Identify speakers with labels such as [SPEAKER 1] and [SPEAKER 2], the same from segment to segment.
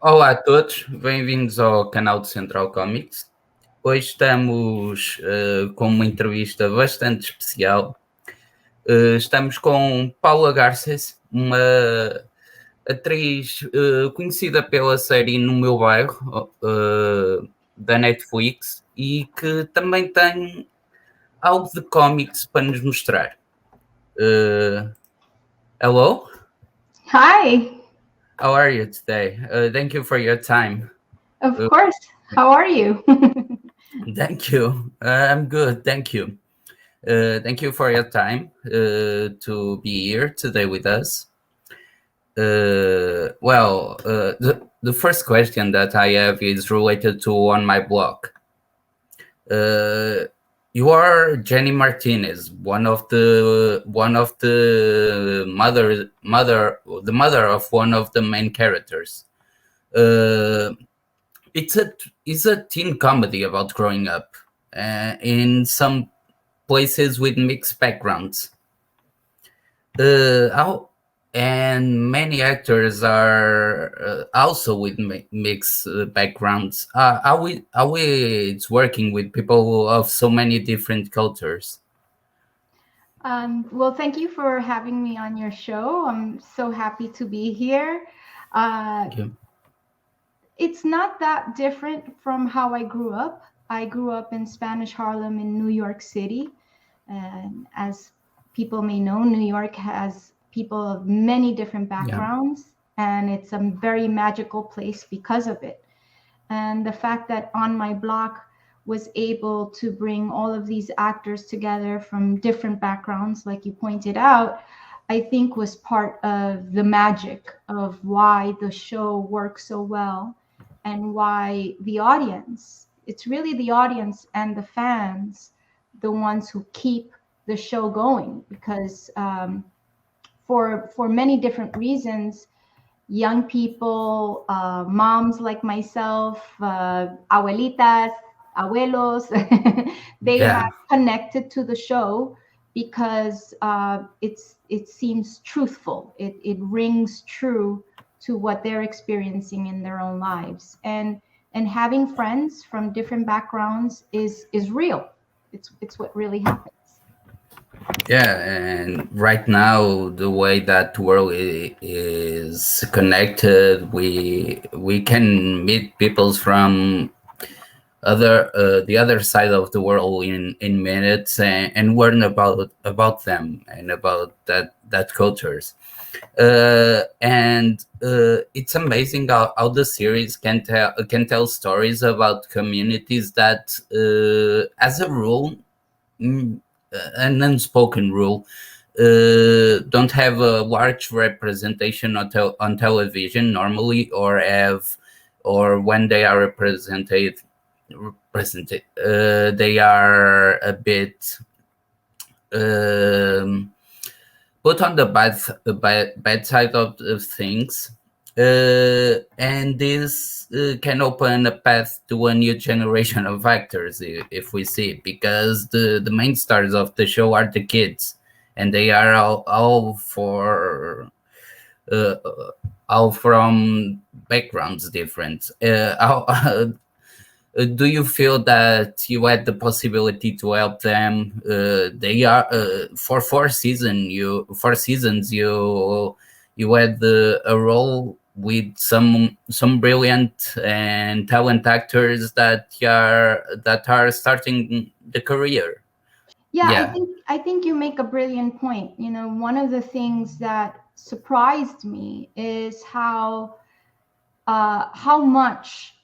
[SPEAKER 1] Olá a todos, bem-vindos ao canal de Central Comics. Hoje estamos com uma entrevista bastante especial. Estamos com Paula Garces, uma atriz conhecida pela série No Meu Bairro, da Netflix, e que também tem algo de comics para nos mostrar. Hello?
[SPEAKER 2] Hi,
[SPEAKER 1] How are you today? Thank you for your time.
[SPEAKER 2] of course. How are you?
[SPEAKER 1] Thank you. I'm good. Thank you. Thank you for your time to be here today with us. The first question that I have is related to on my blog. You are Jenny Martinez, one of the mother of one of the main characters. It's a teen comedy about growing up in some places with mixed backgrounds. And many actors are also with mixed backgrounds. How it's working with people of so many different cultures?
[SPEAKER 2] Well, thank you for having me on your show. I'm so happy to be here.
[SPEAKER 1] Thank you.
[SPEAKER 2] It's not that different from how I grew up. I grew up in Spanish Harlem in New York City. And as people may know, New York has people of many different backgrounds, and it's a very magical place because of it. And the fact that on my block was able to bring all of these actors together from different backgrounds, like you pointed out, I think was part of the magic of why the show works so well and why the audience, it's really the audience and the fans, the ones who keep the show going, because for many different reasons, young people, moms like myself, abuelitas, abuelos, they have connected to the show because it seems truthful. It rings true to what they're experiencing in their own lives. And having friends from different backgrounds is real. It's what really happens.
[SPEAKER 1] Yeah, and right now the way that world is connected, we can meet people from the other side of the world in minutes and learn about them and about that cultures. It's amazing how the series can tell stories about communities that, as a rule, an unspoken rule, don't have a large representation on television normally, or when they are represented, they are a bit put on the bad side of things. And this can open a path to a new generation of actors, if we see, because the main stars of the show are the kids, and they are all from backgrounds different. Do you feel that you had the possibility to help them? They are for 4 seasons. You had a role with some brilliant and talented actors that are starting the career.
[SPEAKER 2] Yeah. I think you make a brilliant point. You know, one of the things that surprised me is how much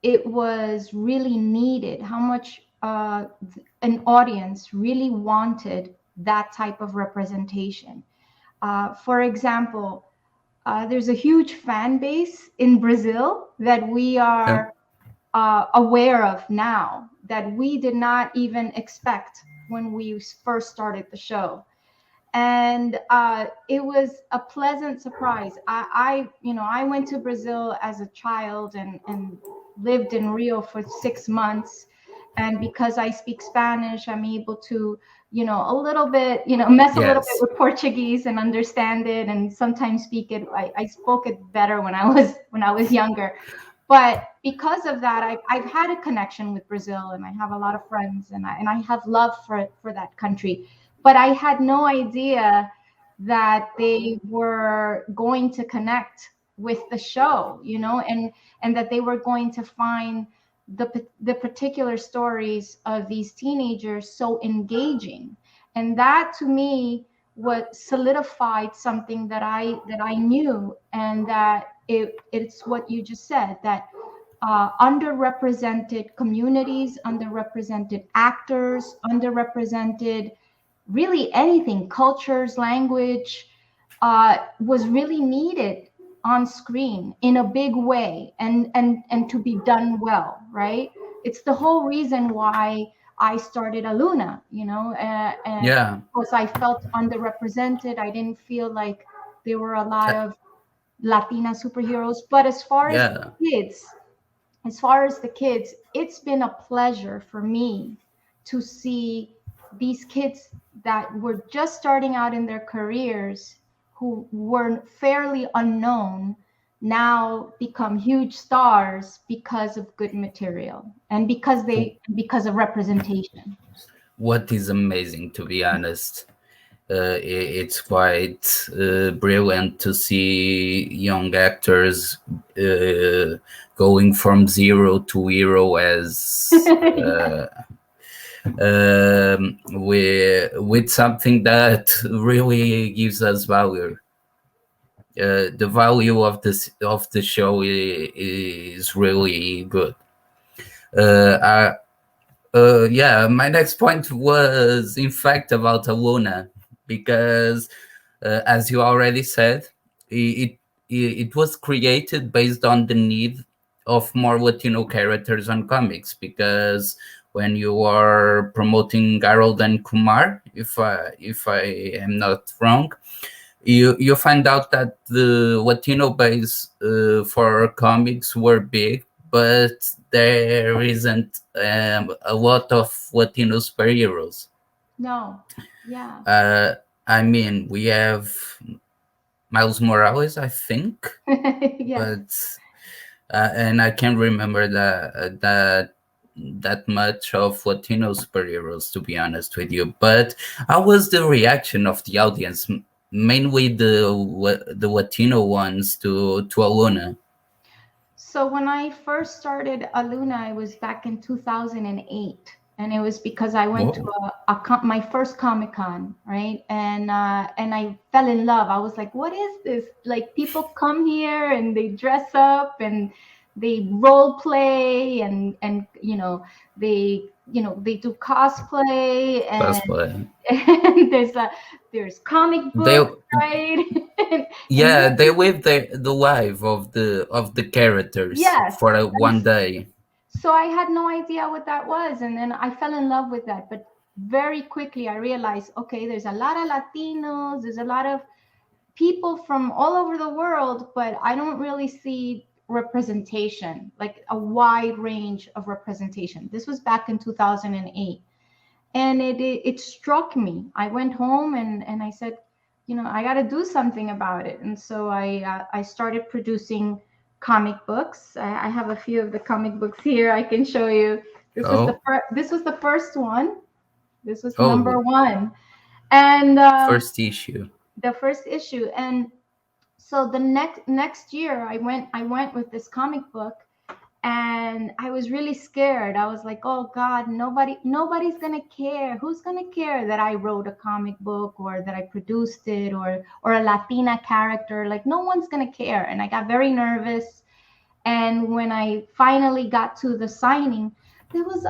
[SPEAKER 2] it was really needed, how much an audience really wanted that type of representation. For example, there's a huge fan base in Brazil that we are aware of now, that we did not even expect when we first started the show. And it was a pleasant surprise. I went to Brazil as a child and lived in Rio for 6 months. And because I speak Spanish, I'm able to, a little bit, mess a little bit with Portuguese and understand it, and sometimes speak it. I spoke it better when I was younger. But because of that, I've had a connection with Brazil, and I have a lot of friends, and I have love for that country. But I had no idea that they were going to connect with the show, and that they were going to find the particular stories of these teenagers so engaging. And that, to me, what solidified something that I knew, and that it's what you just said, that underrepresented communities, underrepresented actors, underrepresented really anything, cultures, language, was really needed on screen in a big way, and to be done well, right? It's the whole reason why I started Aluna, and because I felt underrepresented. I didn't feel like there were a lot of Latina superheroes. But as far as the kids, it's been a pleasure for me to see these kids that were just starting out in their careers, who were fairly unknown, now become huge stars because of good material and because of representation.
[SPEAKER 1] What is amazing, to be honest. It's quite brilliant to see young actors going from zero to hero as with something that really gives us value. The value of the show is really good. My next point was, in fact, about Aluna, because as you already said, it was created based on the need of more Latino characters on comics, because when you are promoting Harold and Kumar, if I am not wrong, you find out that the Latino base for comics were big, but there isn't a lot of Latino superheroes.
[SPEAKER 2] No, yeah.
[SPEAKER 1] I mean, we have Miles Morales, I think,
[SPEAKER 2] yes.
[SPEAKER 1] But and I can't remember that much of Latino superheroes, to be honest with you. But how was the reaction of the audience, mainly the Latino ones, to Aluna?
[SPEAKER 2] So when I first started Aluna, it was back in 2008. And it was because I went to my first Comic-Con, right? And I fell in love. I was like, what is this? Like, people come here and they dress up and they role play, and they do cosplay, and there's comic books, right?
[SPEAKER 1] They live the life of the characters for one day.
[SPEAKER 2] So I had no idea what that was. And then I fell in love with that. But very quickly I realized, okay, there's a lot of Latinos, there's a lot of people from all over the world, but I don't really see representation, like a wide range of representation. This was back in 2008. And it struck me. I went home and I said, I got to do something about it. And so I started producing comic books. I have a few of the comic books here. I can show you. This was the first one. This was number one, and
[SPEAKER 1] first issue.
[SPEAKER 2] The first issue. And so the next year, I went with this comic book, and I was really scared. I was like, oh God, nobody's gonna care. Who's gonna care that I wrote a comic book, or that I produced it, or a Latina character? Like, no one's gonna care. And I got very nervous. And when I finally got to the signing, there was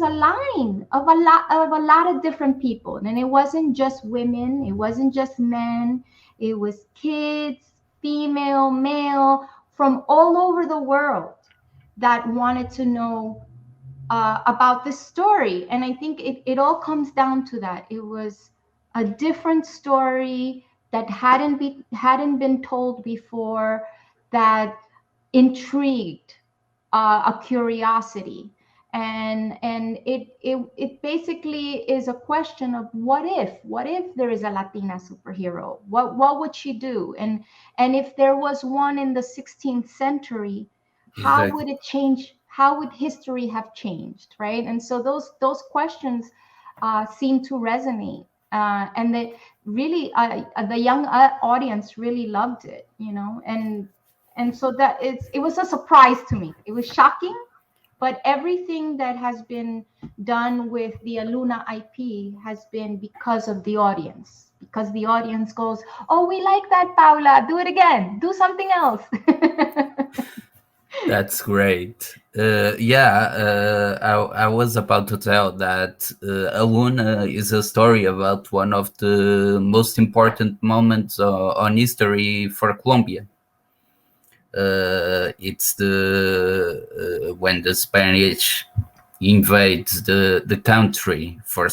[SPEAKER 2] a line of a lot of different people. And it wasn't just women, it wasn't just men, it was kids, female, male, from all over the world that wanted to know about this story. And I think it all comes down to that. It was a different story that hadn't been told before, that intrigued a curiosity. and it basically is a question of what if there is a Latina superhero, what would she do, and if there was one in the 16th century, how
[SPEAKER 1] Exactly.
[SPEAKER 2] would it change, how would history have changed, right? And so those questions seem to resonate, and they really the young audience really loved it, and so that it was a surprise to me. It was shocking, but everything that has been done with the Aluna IP has been because of the audience. Because the audience goes, "Oh, we like that, Paula. Do it again. Do something else."
[SPEAKER 1] That's great. I was about to tell that Aluna is a story about one of the most important moments on history for Colombia. It's the when the Spanish invades the country for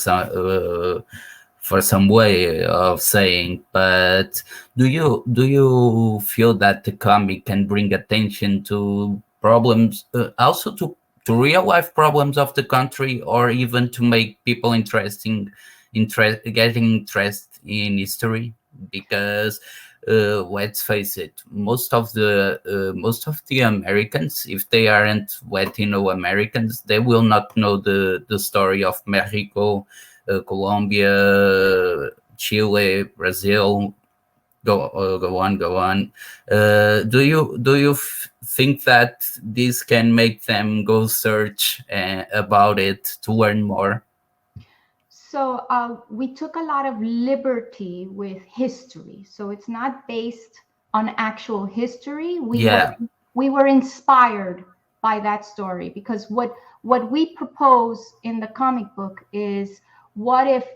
[SPEAKER 1] some way of saying. But do you feel that the comic can bring attention to problems, also to real life problems of the country, or even to make people getting interest in history? Because let's face it, most of the Americans, if they aren't Latino Americans, they will not know the story of Mexico, Colombia, Chile, Brazil. Go on. Do you think that this can make them go search about it to learn more?
[SPEAKER 2] So we took a lot of liberty with history. So it's not based on actual history. We were inspired by that story, because what we propose in the comic book is, what if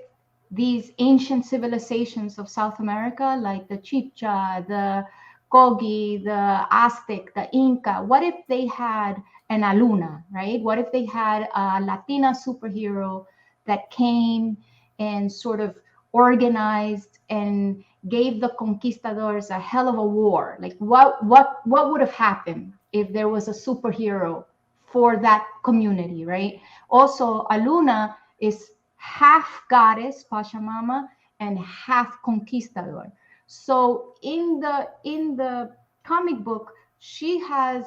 [SPEAKER 2] these ancient civilizations of South America, like the Chibcha, the Kogi, the Aztec, the Inca, what if they had an Aluna, right? What if they had a Latina superhero that came and sort of organized and gave the conquistadors a hell of a war? Like what would have happened if there was a superhero for that community, right? Also, Aluna is half goddess, Pachamama, and half conquistador. So in the comic book, she has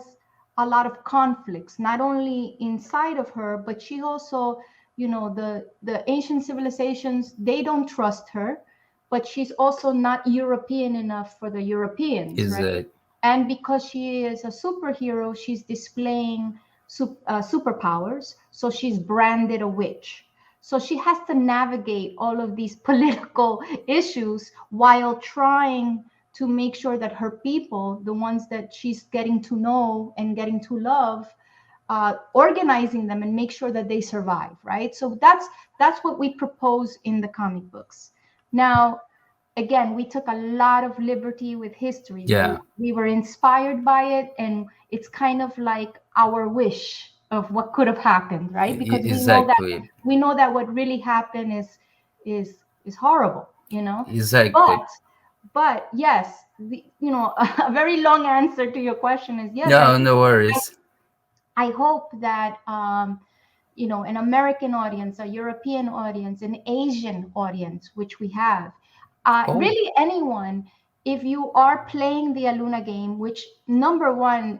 [SPEAKER 2] a lot of conflicts, not only inside of her, but she also, the ancient civilizations, they don't trust her, but she's also not European enough for the Europeans, right? And because she is a superhero, she's displaying superpowers, so she's branded a witch. So she has to navigate all of these political issues while trying to make sure that her people, the ones that she's getting to know and getting to love, organizing them and make sure that they survive, right? So that's what we propose in the comic books. Now, again, we took a lot of liberty with history.
[SPEAKER 1] Yeah.
[SPEAKER 2] We were inspired by it, and it's kind of like our wish of what could have happened, right? Because we know that what really happened is horrible,
[SPEAKER 1] Exactly.
[SPEAKER 2] But yes, a very long answer to your question is yes.
[SPEAKER 1] No worries.
[SPEAKER 2] I hope that an American audience, a European audience, an Asian audience, which we have, really anyone, if you are playing the Aluna game, which the number one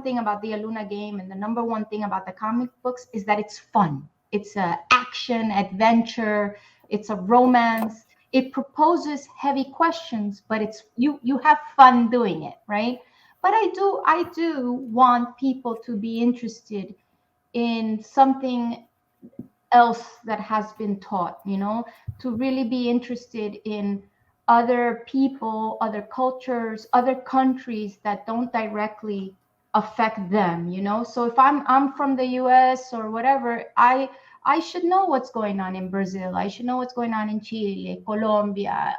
[SPEAKER 2] thing about the Aluna game and the number one thing about the comic books is that it's fun. It's a action, adventure, it's a romance. It proposes heavy questions, but it's you have fun doing it, right? But I do want people to be interested in something else that has been taught, to really be interested in other people, other cultures, other countries that don't directly affect them, So if I'm from the US or whatever, I should know what's going on in Brazil. I should know what's going on in Chile, Colombia,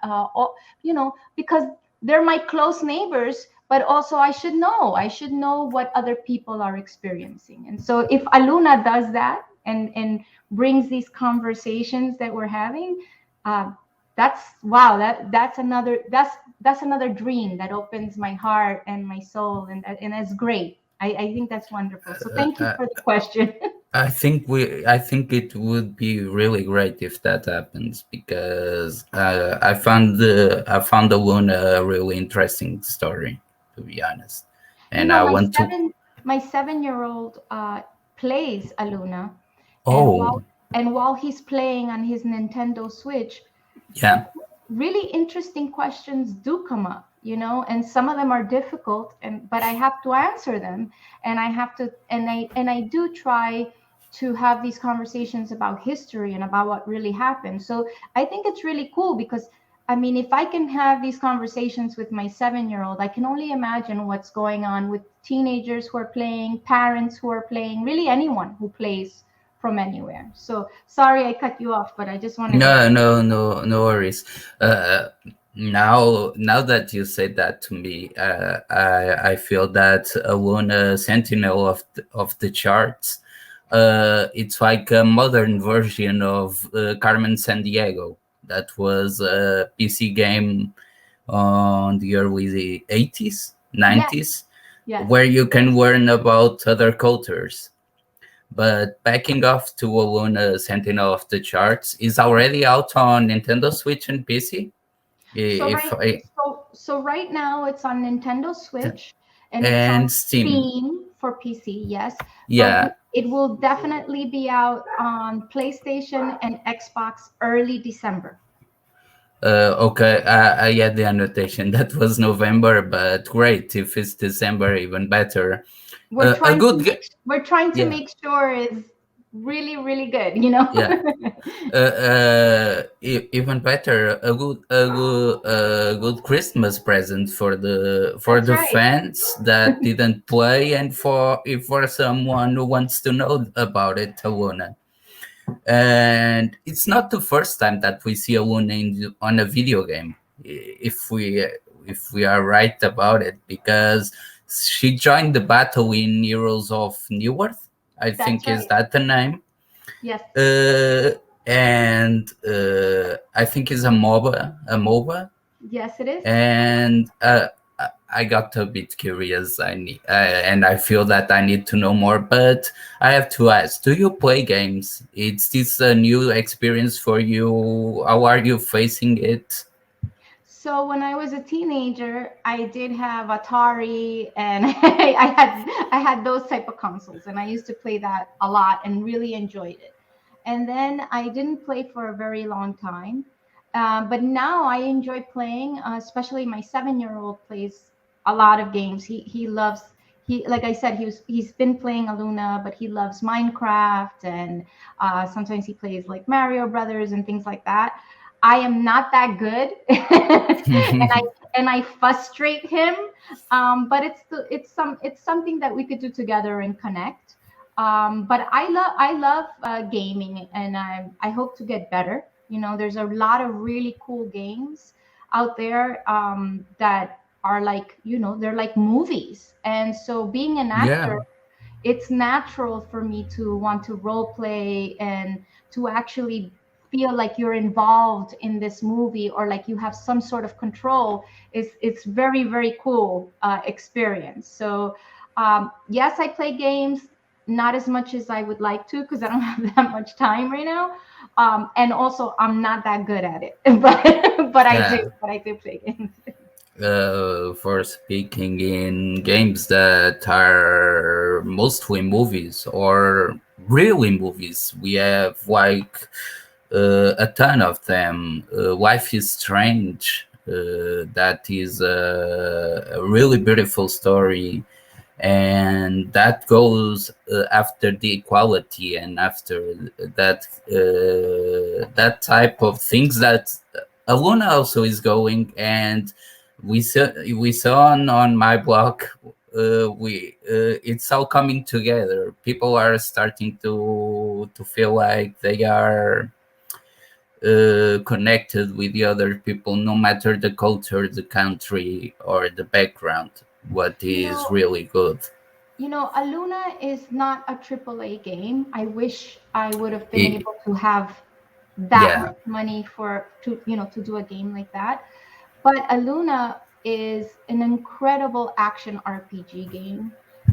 [SPEAKER 2] because they're my close neighbors, but also I should know what other people are experiencing. And so if Aluna does that and brings these conversations that we're having, that's another dream that opens my heart and my soul, and it's great. I think that's wonderful. So thank you for the question.
[SPEAKER 1] I think it would be really great if that happens, because I found Aluna a really interesting story, to be honest,
[SPEAKER 2] You
[SPEAKER 1] and
[SPEAKER 2] know,
[SPEAKER 1] I want to.
[SPEAKER 2] my 7-year-old plays Aluna, and
[SPEAKER 1] Oh,
[SPEAKER 2] while he's playing on his Nintendo Switch,
[SPEAKER 1] yeah,
[SPEAKER 2] really interesting questions do come up, and some of them are difficult, but I have to answer them, and I have to, and I do try to have these conversations about history and about what really happened. So I think it's really cool because, I mean, if I can have these conversations with my 7-year-old, I can only imagine what's going on with teenagers who are playing, parents who are playing, really anyone who plays from anywhere. So sorry I cut you off, but I just wanted to.
[SPEAKER 1] no worries. Uh, now that you said that to me, I feel that Aluna Sentinel of the charts. It's like a modern version of Carmen Sandiego. That was a PC game on the early 80s,
[SPEAKER 2] Yes,
[SPEAKER 1] 90s,
[SPEAKER 2] yes.
[SPEAKER 1] where you can learn about other cultures. But backing off to Aluna Sentinel of the Charts is already out on Nintendo Switch and PC.
[SPEAKER 2] So
[SPEAKER 1] If
[SPEAKER 2] right,
[SPEAKER 1] I
[SPEAKER 2] so right now it's on Nintendo Switch and it's on
[SPEAKER 1] and Steam,
[SPEAKER 2] Steam for PC, yes, but
[SPEAKER 1] yeah.
[SPEAKER 2] it will definitely be out on PlayStation and Xbox early December.
[SPEAKER 1] Okay, I had the annotation that was November, but great if it's December, even better. A good,
[SPEAKER 2] We're trying to
[SPEAKER 1] yeah,
[SPEAKER 2] make sure it's really, really good,
[SPEAKER 1] yeah. Even better, a good Christmas present for
[SPEAKER 2] That's
[SPEAKER 1] the
[SPEAKER 2] right.
[SPEAKER 1] fans that didn't play, and for someone who wants to know about it, Aluna. And it's not the first time that we see Aluna on a video game, if we are right about it, because she joined the battle in Heroes of New Earth. I
[SPEAKER 2] That's
[SPEAKER 1] think is
[SPEAKER 2] right.
[SPEAKER 1] that the name.
[SPEAKER 2] Yes.
[SPEAKER 1] And I think it's a MOBA,
[SPEAKER 2] Yes, it is.
[SPEAKER 1] and I got a bit curious. And I feel that I need to know more. But I have to ask: do you play games? Is this a new experience for you? How are you facing it?
[SPEAKER 2] So when I was a teenager, I did have Atari, and I had those type of consoles, and I used to play that a lot and really enjoyed it. And then I didn't play for a very long time, but now I enjoy playing. Especially my 7-year-old plays a lot of games. He loves, he, like I said, he's been playing Aluna, but he loves Minecraft, and sometimes he plays like Mario Brothers and things like that. I am not that good, and I frustrate him. But it's something that we could do together and connect. But I love gaming, and I hope to get better. There's a lot of really cool games out there that are like, they're like movies. And so being an actor,
[SPEAKER 1] Yeah,
[SPEAKER 2] it's natural for me to want to role play and to actually feel like you're involved in this movie, or like you have some sort of control. It's very, very cool experience. So yes, I play games, not as much as I would like to, because I don't have that much time right now, and also I'm not that good at it. but I do
[SPEAKER 1] yeah.
[SPEAKER 2] but I do play games.
[SPEAKER 1] For speaking in games that are mostly movies or really movies, we have like a ton of them. Life is Strange. That is a really beautiful story, and that goes after the equality and after that type of things that Aluna also is going. And we saw on my blog, we it's all coming together. People are starting to feel like they are connected with the other people, no matter the culture, the country, or the background. What
[SPEAKER 2] you
[SPEAKER 1] is
[SPEAKER 2] know
[SPEAKER 1] really good.
[SPEAKER 2] Aluna is not a AAA game. I wish I would have been
[SPEAKER 1] I-
[SPEAKER 2] able to have that
[SPEAKER 1] yeah,
[SPEAKER 2] much money to do a game like that. But Aluna is an incredible action RPG game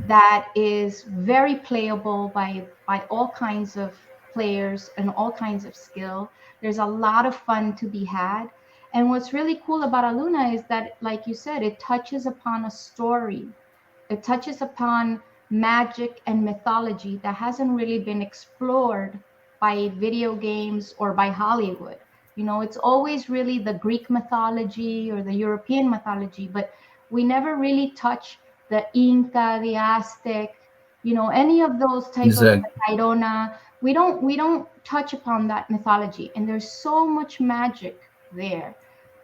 [SPEAKER 2] that is very playable by all kinds of players and all kinds of skill. There's a lot of fun to be had. And what's really cool about Aluna is that, like you said, it touches upon a story. It touches upon magic and mythology that hasn't really been explored by video games or by Hollywood. You know, it's always really the Greek mythology or the European mythology, but we never really touch the Inca, the Aztec, you know, any of those type of Tairona. We don't touch upon that mythology, and there's so much magic there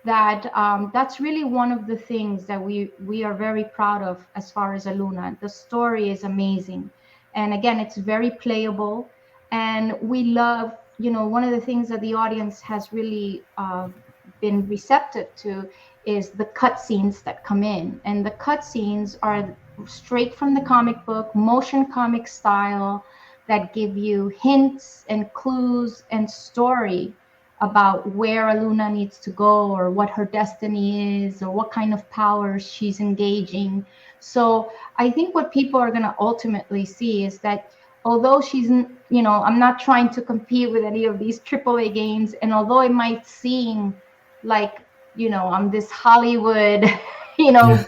[SPEAKER 2] that that's really one of the things that we are very proud of as far as Aluna. The story is amazing, and again, it's very playable, and we love, you know, one of the things that the audience has really been receptive to is the cutscenes that come in, and the cutscenes are straight from the comic book, motion comic style, that give you hints and clues and story about where Aluna needs to go, or what her destiny is, or what kind of powers she's engaging. So I think what people are going to ultimately see is that although she's, you know, I'm not trying to compete with any of these AAA games, and although it might seem like, you know, I'm this Hollywood, you know,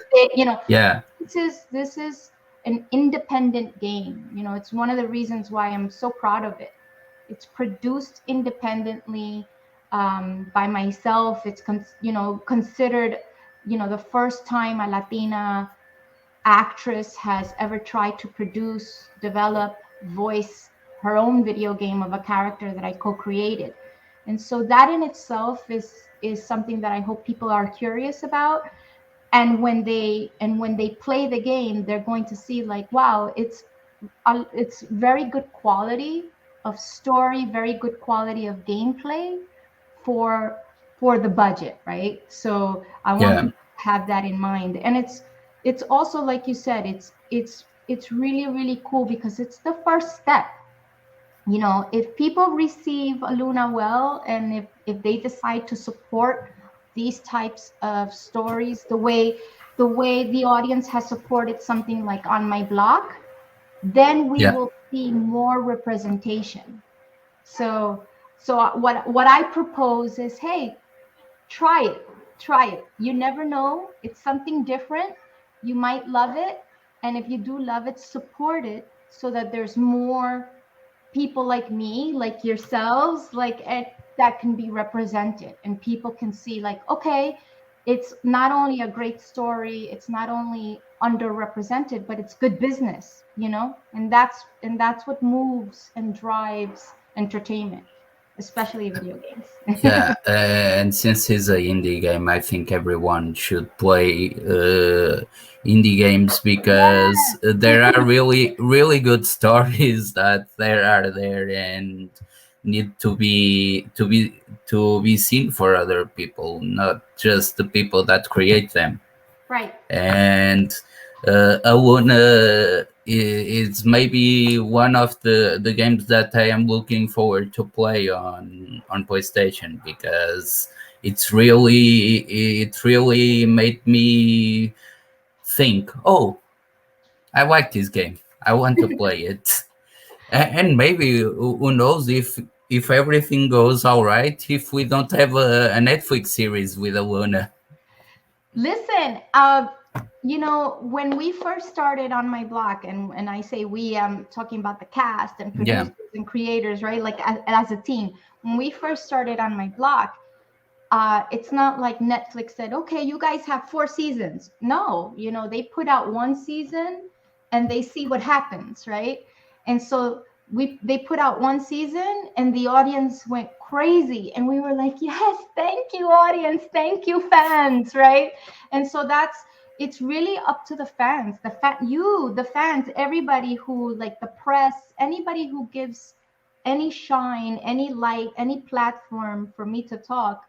[SPEAKER 2] this is an independent game. You know, it's one of the reasons why I'm so proud of it. It's produced independently by myself. It's considered, you know, the first time a Latina actress has ever tried to produce, develop, voice her own video game of a character that I co-created. And so that in itself is something that I hope people are curious about. And when they play the game, they're going to see like, wow, it's very good quality of story, very good quality of gameplay for the budget, right? So I want people to have that in mind. And it's also, like you said, it's really, really cool because it's the first step. You know, if people receive Aluna well, and if they decide to support these types of stories the way the audience has supported something like On My Block, then we will see more representation. So what I propose is, hey, try it. You never know. It's something different. You might love it. And if you do love it, support it so that there's more people like me, like yourselves, like that can be represented, and people can see like, okay, it's not only a great story, it's not only underrepresented, but it's good business, you know, and that's what moves and drives entertainment, especially video games.
[SPEAKER 1] And since it's an indie game, I think everyone should play indie games because there are really, really good stories that are there and need to be seen for other people, not just the people that create them.
[SPEAKER 2] Right.
[SPEAKER 1] And Aluna is maybe one of the games that I am looking forward to play on PlayStation, because it really made me think, oh, I like this game, I want to play it. And maybe, who knows, if everything goes all right, if we don't have a Netflix series with Aluna.
[SPEAKER 2] Listen, you know, when we first started On My Block, and I say we, I'm talking about the cast and producers and creators, right? Like as a team, when we first started On My Block, it's not like Netflix said, okay, you guys have 4 seasons. No, you know, they put out 1 season and they see what happens, right? And so they put out 1 season and the audience went crazy, and we were like, yes, thank you, audience, thank you, fans, right? And so it's really up to the fans, the fans, everybody who, like the press, anybody who gives any shine, any light, any platform for me to talk.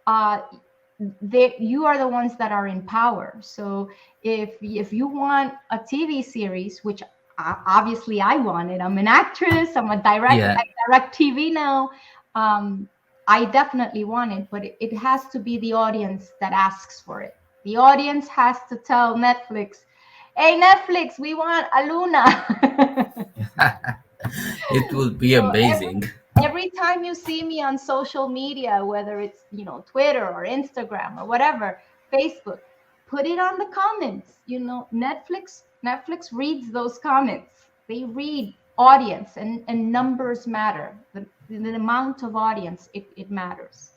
[SPEAKER 2] You are the ones that are in power. So if you want a TV series, which obviously I wanted, I'm an actress, I'm a director, I direct TV now. I definitely want it, but it has to be the audience that asks for it. The audience has to tell Netflix, Hey, Netflix, we want Aluna.
[SPEAKER 1] It would be amazing.
[SPEAKER 2] Every time you see me on social media, whether it's, Twitter or Instagram or whatever, Facebook, put it on the comments. Netflix reads those comments. They read audience, and numbers matter. The amount of audience, it matters.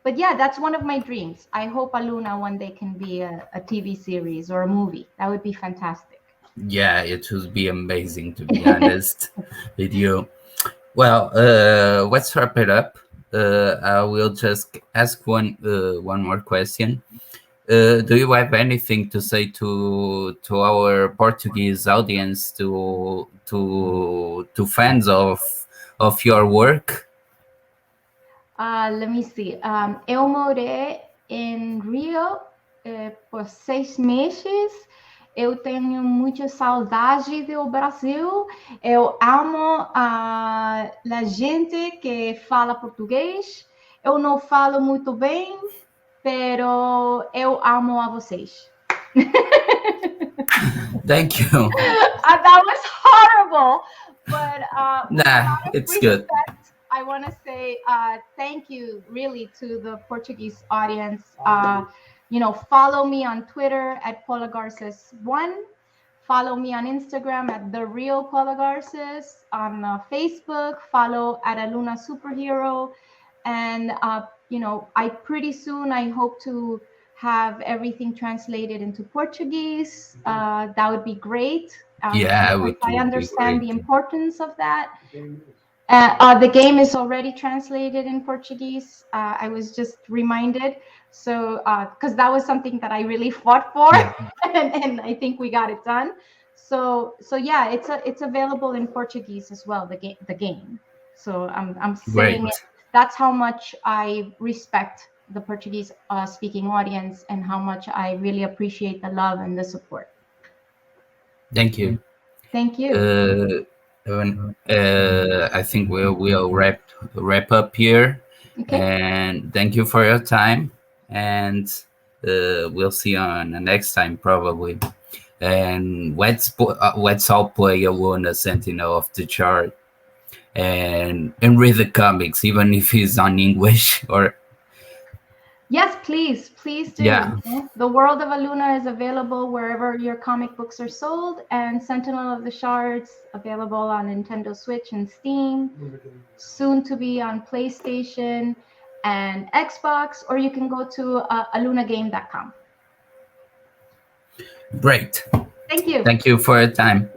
[SPEAKER 2] But yeah, that's one of my dreams. I hope Aluna one day can be a TV series or a movie. That would be fantastic.
[SPEAKER 1] Yeah, it would be amazing, to be honest with you. Well, let's wrap it up. I will just ask one more question. Do you have anything to say to our Portuguese audience, to fans of your work?
[SPEAKER 2] Let me see. Eu morei em Rio por 6 meses. Eu tenho muita saudade do Brasil. Eu amo a gente que fala português. Eu não falo muito bem, pero eu amo a vocês.
[SPEAKER 1] Thank you.
[SPEAKER 2] That was horrible, but
[SPEAKER 1] nah, it's good.
[SPEAKER 2] I want to say thank you really to the Portuguese audience. Follow me on Twitter at Paula Garces1. Follow me on Instagram at The Real Paula Garces. On Facebook, follow at Aluna Superhero. And, I pretty soon, I hope to have everything translated into Portuguese. That would be great. I understand the importance of that. The game is already translated in Portuguese. I was just reminded. So, because that was something that I really fought for, and I think we got it done. So yeah, it's available in Portuguese as well. The game. So I'm saying it. That's how much I respect the Portuguese speaking audience, and how much I really appreciate the love and the support.
[SPEAKER 1] Thank you.
[SPEAKER 2] Thank you.
[SPEAKER 1] I think we'll wrap up here. Okay. And thank you for your time. And we'll see you on the next time, probably. And let's all play Aluna, Sentinel of the chart, and read the comics, even if it's on English or.
[SPEAKER 2] Yes, please do.
[SPEAKER 1] Yeah.
[SPEAKER 2] The World of Aluna is available wherever your comic books are sold, and Sentinel of the Shards available on Nintendo Switch and Steam, soon to be on PlayStation and Xbox, or you can go to alunagame.com.
[SPEAKER 1] Great.
[SPEAKER 2] Thank you.
[SPEAKER 1] Thank you for your time.